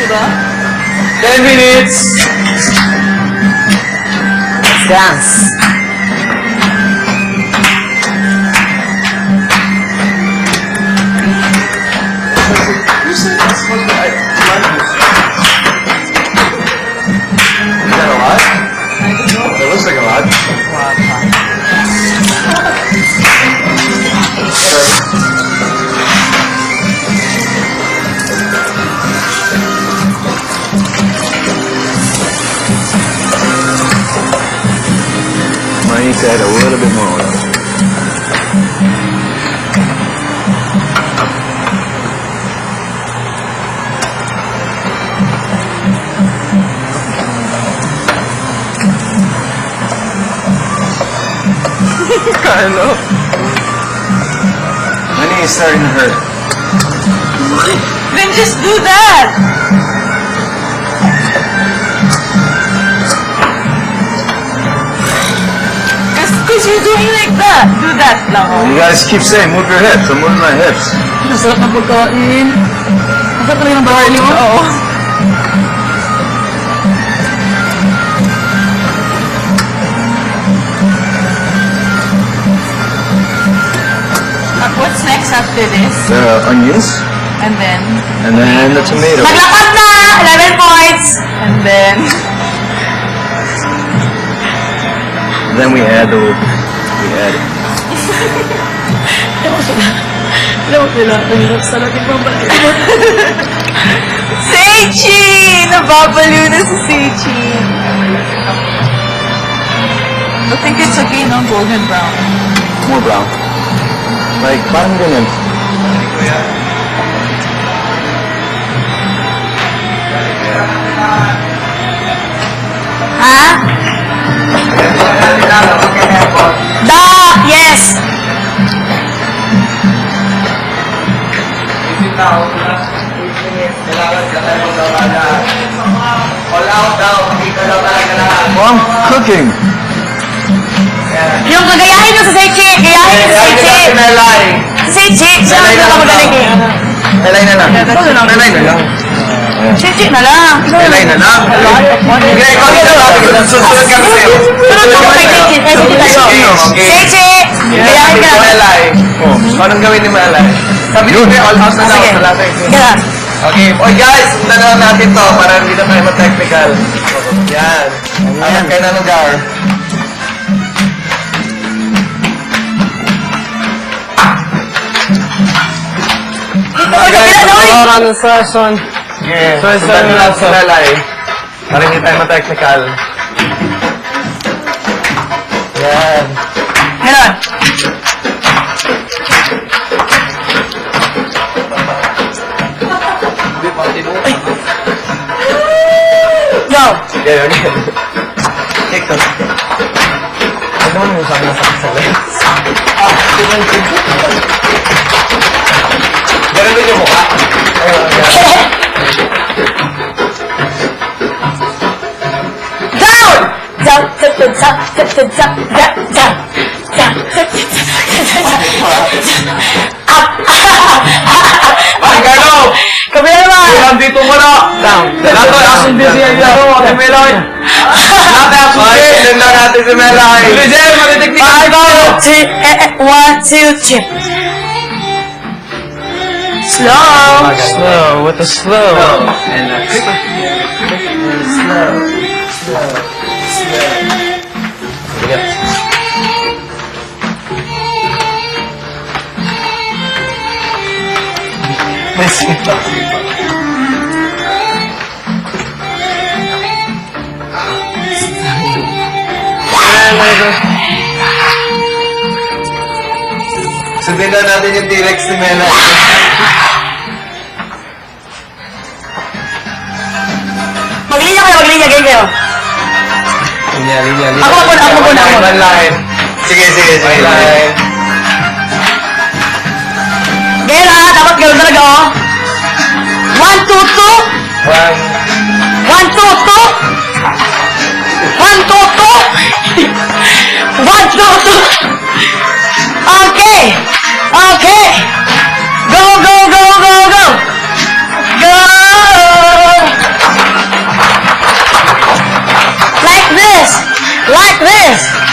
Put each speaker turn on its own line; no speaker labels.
diba?
10 minutes!
Let's dance.
Is that a lot? That looks like a lot. Might need to add a little bit more oil. I know. My knee is starting to hurt.
Then just do that! Because you're doing like that. Do that lang.
You guys keep saying, move your hips. I'm moving my hips.
Masarap na pagkain. Masarap na yung barley mo? Oo. What's next after this?
The onions,
And then?
and then the tomatoes.
Maglakad na! 11 points! And then?
Then we add it.
Alam mo pala, mahirap sa lating pambalik. Seichi! Nababaliw na si Seichi. I think it's okay, no? Golden brown.
More brown. Like, parang ganyan.
Ha? Yes!
Well, I'm cooking.
Yung kagayahin mo sa Seichi! Gayahin mo sa Seichi! Sa Seichi! Siya ang magaling eh.
Nalay na lang. Nalay na lang.
Seichi na lang.
Nalay na lang. Susunod kami sa'yo.
Sunod ka kay Seichi. Kay Seichi tayo. Seichi! Gayahin ka.
Malay. Anong gawin ni Malay? Sabi ko, all out na lang.
Sige.
Wala tayo.
Ganun.
Okay. Oh guys, punta na lang natin to para hindi na tayo ma-technical. Yan. Ayan kayo na lugar.
Ito,
session. Yeah. Punta na lang sa Malay. Para hindi tayo ma-technical. Yan.
Ganun. Go!
Okay, okay. Take it. Ano naman yung sabi na sa legs? Ganun din yung mukha.
Down! Down, down, down, down, down, down, down.
Ay, gano!
Kabila naman!
Nandito mo na! Down. Nato, asun din siya yaro. Ate Meloy. Nato, asun din. Tignan lang natin si Meloy. Lizel, matitiknik ko.
1, 2, 3. Slow.
Slow, with the slow. And quick. Slow. Slow. Slow. Sige. Sundin na natin yung T-Rex ni Mela.
Maglinya kayo, ganyan kayo.
Linya.
Ako muna.
One line. Sige. Line.
Ganyan ha, dapat gano'n talaga oh. 1, 2, 2.
One.
1, 2, 2. 1, 2, 2. 1, 2, 2. Okay. Go. Go. Like this.